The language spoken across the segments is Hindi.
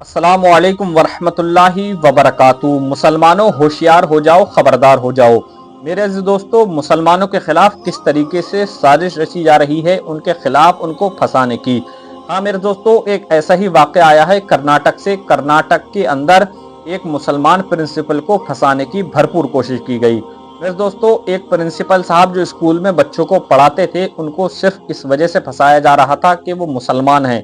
अस्सलामुअलैकुम वरहमतुल्लाहि वबरकातुहू। मुसलमानों होशियार हो जाओ, खबरदार हो जाओ। मेरे अज़ीज़ दोस्तों, मुसलमानों के खिलाफ किस तरीके से साजिश रची जा रही है उनके खिलाफ उनको फंसाने की। हाँ मेरे दोस्तों, एक ऐसा ही वाक़या आया है कर्नाटक से। कर्नाटक के अंदर एक मुसलमान प्रिंसिपल को फंसाने की भरपूर कोशिश की गई। मेरे दोस्तों, एक प्रिंसिपल साहब जो स्कूल में बच्चों को पढ़ाते थे, उनको सिर्फ इस वजह से फंसाया जा रहा था कि वो मुसलमान हैं।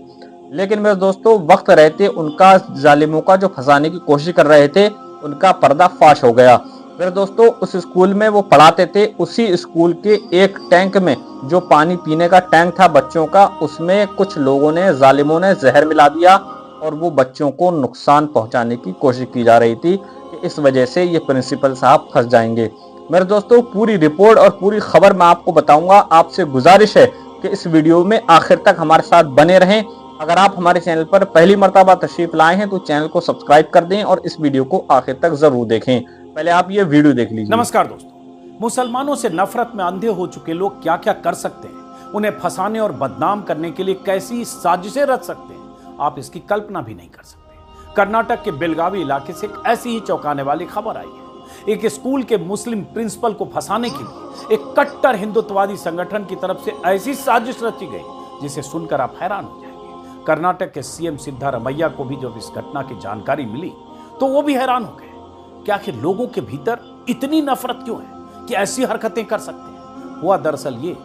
लेकिन मेरे दोस्तों, वक्त रहते उनका जालिमों का जो फंसाने की कोशिश कर रहे थे, उनका पर्दाफाश हो गया। मेरे दोस्तों, उस स्कूल में वो पढ़ाते थे, उसी स्कूल के एक टैंक में, जो पानी पीने का टैंक था बच्चों का, उसमें कुछ लोगों ने, जालिमों ने जहर मिला दिया और वो बच्चों को नुकसान पहुंचाने की कोशिश की जा रही थी कि इस वजह से ये प्रिंसिपल साहब फंस जाएंगे। मेरे दोस्तों, पूरी रिपोर्ट और पूरी खबर मैं आपको बताऊंगा। आपसे गुजारिश है कि इस वीडियो में आखिर तक हमारे साथ बने रहें। अगर आप हमारे चैनल पर पहली मर्तबा तशरीफ लाए हैं तो चैनल को सब्सक्राइब कर दें और इस वीडियो को आखिर तक जरूर देखें। पहले आप ये वीडियो देख लीजिए। नमस्कार दोस्तों, मुसलमानों से नफरत में अंधे हो चुके लोग क्या क्या कर सकते हैं, उन्हें फंसाने और बदनाम करने के लिए कैसी साजिशें रच सकते हैं, आप इसकी कल्पना भी नहीं कर सकते। कर्नाटक के बेलगावी इलाके से एक ऐसी ही चौंकाने वाली खबर आई है। एक स्कूल के मुस्लिम प्रिंसिपल को फंसाने के लिए एक कट्टर हिंदुत्ववादी संगठन की तरफ से ऐसी साजिश रची गई जिसे सुनकर आप हैरान हो जाएंगे। कर्नाटक के सीएम सिद्धारमैया को भी जब इस घटना की जानकारी मिली तो वो भी हैरान हो गए कि आखिर लोगों के भीतर इतनी नफरत क्यों है कि ऐसी हरकतें कर सकते हैं। हुआ दरअसल ये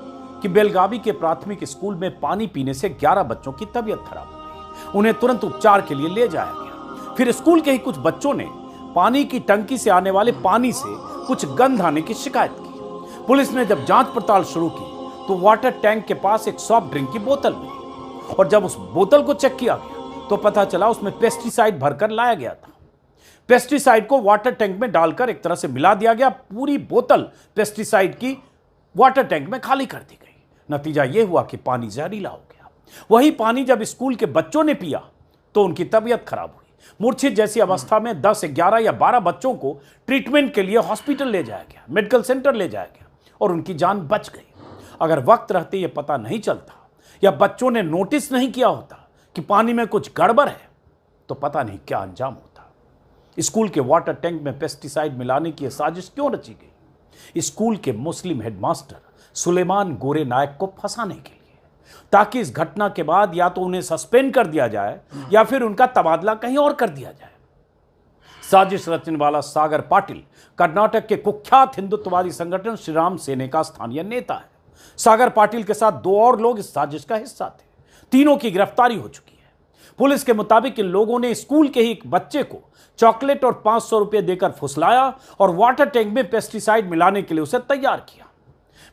कि बेलगावी के प्राथमिक स्कूल में पानी पीने से 11 बच्चों की तबीयत खराब हो गई। उन्हें तुरंत उपचार के लिए ले जाया गया। फिर स्कूल के ही कुछ बच्चों ने पानी की टंकी से आने वाले पानी से कुछ गंध आने की शिकायत की। पुलिस ने जब जांच पड़ताल शुरू की तो वाटर टैंक के पास एक सॉफ्ट ड्रिंक की बोतल मिली और जब उस बोतल को चेक किया गया तो पता चला उसमें पेस्टिसाइड भरकर लाया गया था। पेस्टिसाइड को वाटर टैंक में डालकर एक तरह से मिला दिया गया। पूरी बोतल पेस्टिसाइड की वाटर टैंक में खाली कर दी गई। नतीजा यह हुआ कि पानी जहरीला हो गया। वही पानी जब स्कूल के बच्चों ने पिया तो उनकी तबीयत खराब हुई। मूर्छित जैसी अवस्था में 10, 11 या 12 बच्चों को ट्रीटमेंट के लिए हॉस्पिटल ले जाया गया, मेडिकल सेंटर ले जाया गया और उनकी जान बच गई। अगर वक्त रहते यह पता नहीं चलता या बच्चों ने नोटिस नहीं किया होता कि पानी में कुछ गड़बड़ है तो पता नहीं क्या अंजाम होता। स्कूल के वाटर टैंक में पेस्टिसाइड मिलाने की साजिश क्यों रची गई? स्कूल के मुस्लिम हेडमास्टर सुलेमान गोरे नायक को फंसाने के लिए, ताकि इस घटना के बाद या तो उन्हें सस्पेंड कर दिया जाए या फिर उनका तबादला कहीं और कर दिया जाए। साजिश रचने वाला सागर पाटिल कर्नाटक के कुख्यात हिंदुत्ववादी संगठन श्री राम सेना का स्थानीय नेता है। सागर पाटिल के साथ 2 और लोग इस साजिश का हिस्सा थे। तीनों की गिरफ्तारी हो चुकी है। पुलिस के मुताबिक इन लोगों ने स्कूल के ही एक बच्चे को चॉकलेट और 500 रुपए देकर फुसलाया और वाटर टैंक में पेस्टिसाइड मिलाने के लिए उसे तैयार किया।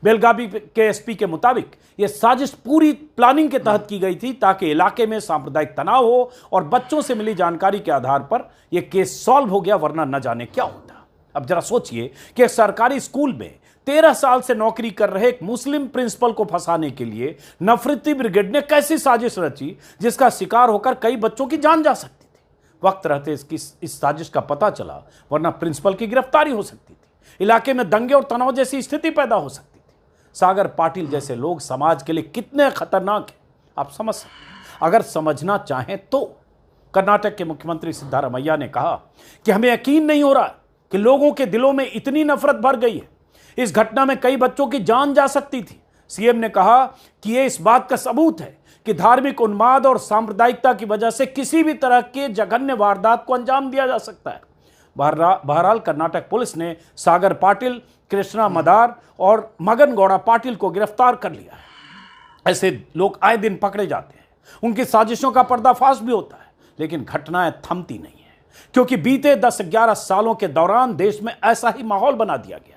बेलगावी के एसपी के मुताबिक यह साजिश पूरी प्लानिंग के तहत की गई थी ताकि इलाके में सांप्रदायिक तनाव हो और बच्चों से मिली जानकारी के आधार पर यह केस सॉल्व हो गया, वरना न जाने क्या होता। अब जरा सोचिए कि एक सरकारी स्कूल में 13 साल से नौकरी कर रहे एक मुस्लिम प्रिंसिपल को फंसाने के लिए नफरती ब्रिगेड ने कैसी साजिश रची जिसका शिकार होकर कई बच्चों की जान जा सकती थी। वक्त रहते इस साजिश का पता चला, वरना प्रिंसिपल की गिरफ्तारी हो सकती थी। इलाके में दंगे और तनाव जैसी स्थिति पैदा हो सकती थी। सागर पाटिल जैसे लोग समाज के लिए कितने खतरनाक हैं आप समझ सकते हैं। अगर समझना चाहें तो कर्नाटक के मुख्यमंत्री सिद्धारमैया ने कहा कि हमें यकीन नहीं हो रहा कि लोगों के दिलों में इतनी नफरत भर गई है। इस घटना में कई बच्चों की जान जा सकती थी। सीएम ने कहा कि यह इस बात का सबूत है कि धार्मिक उन्माद और सांप्रदायिकता की वजह से किसी भी तरह के जघन्य वारदात को अंजाम दिया जा सकता है। बहरहाल कर्नाटक पुलिस ने सागर पाटिल, कृष्णा मदार और मगन गौड़ा पाटिल को गिरफ्तार कर लिया है। ऐसे लोग आए दिन पकड़े जाते हैं, उनकी साजिशों का पर्दाफाश भी होता है, लेकिन घटनाएं थमती नहीं है, क्योंकि बीते 10-11 सालों के दौरान देश में ऐसा ही माहौल बना दिया गया है।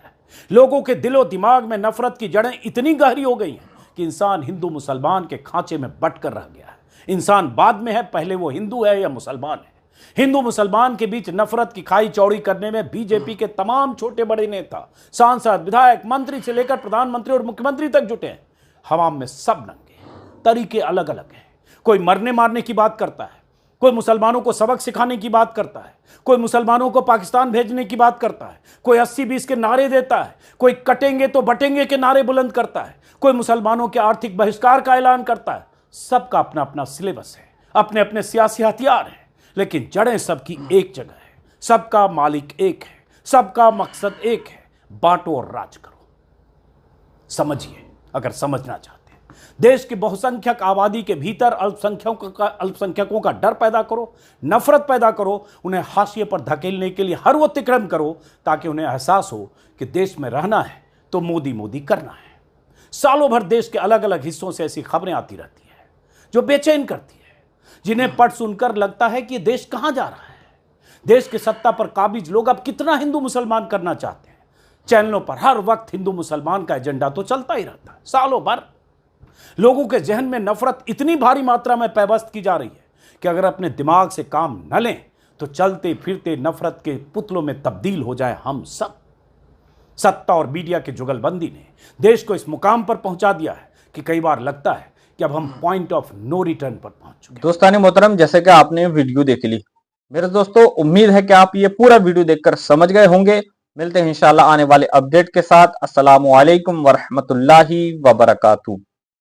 लोगों के दिलो दिमाग में नफरत की जड़ें इतनी गहरी हो गई हैं कि इंसान हिंदू मुसलमान के खांचे में बटकर रह गया है। इंसान बाद में है, पहले वो हिंदू है या मुसलमान है। हिंदू मुसलमान के बीच नफरत की खाई चौड़ी करने में बीजेपी के तमाम छोटे बड़े नेता, सांसद, विधायक, मंत्री से लेकर प्रधानमंत्री और मुख्यमंत्री तक जुटे हैं। हवाम में सब नंगे, तरीके अलग अलग हैं। कोई मरने मारने की बात करता है, कोई मुसलमानों को सबक सिखाने की बात करता है, कोई मुसलमानों को पाकिस्तान भेजने की बात करता है, कोई 80-20 के नारे देता है, कोई कटेंगे तो बटेंगे के नारे बुलंद करता है, कोई मुसलमानों के आर्थिक बहिष्कार का ऐलान करता है। सबका अपना अपना सिलेबस है, अपने अपने सियासी हथियार हैं, लेकिन जड़ें सबकी एक जगह है, सबका मालिक एक है, सबका मकसद एक है, बांटो और राज करो। समझिए, अगर समझना चाहते हैं। देश की बहुसंख्यक आबादी के भीतर अल्पसंख्यकों का डर पैदा करो, नफरत पैदा करो, उन्हें हाशिए पर धकेलने के लिए हर वो तिक्रम करो ताकि उन्हें एहसास हो कि देश में रहना है तो मोदी मोदी करना है। सालों भर देश के अलग अलग हिस्सों से ऐसी खबरें आती रहती है जो बेचैन करती है, जिन्हें पढ़ सुनकर लगता है कि ये देश कहां जा रहा है। देश की सत्ता पर काबिज लोग अब कितना हिंदू मुसलमान करना चाहते हैं। चैनलों पर हर वक्त हिंदू मुसलमान का एजेंडा तो चलता ही रहता है। सालों भर लोगों के जहन में नफरत इतनी भारी मात्रा में पैबस्त की जा रही है कि अगर अपने दिमाग से काम न लें तो चलते फिरते नफरत के पुतलों में तब्दील हो जाए हम सब। सत्ता और मीडिया की जुगलबंदी ने देश को इस मुकाम पर पहुंचा दिया है कि कई बार लगता है कि अब हम पॉइंट ऑफ नो रिटर्न पर पहुंच चुके हैं। दोस्तानी मोहतरम, जैसे कि आपने वीडियो देख ली, मेरे दोस्तों उम्मीद है कि आप ये पूरा वीडियो देखकर समझ गए होंगे। मिलते हैं इंशाल्लाह आने वाले अपडेट के साथ। अस्सलामु अलैकुम वरहमतुल्लाहि वबरकातुहू।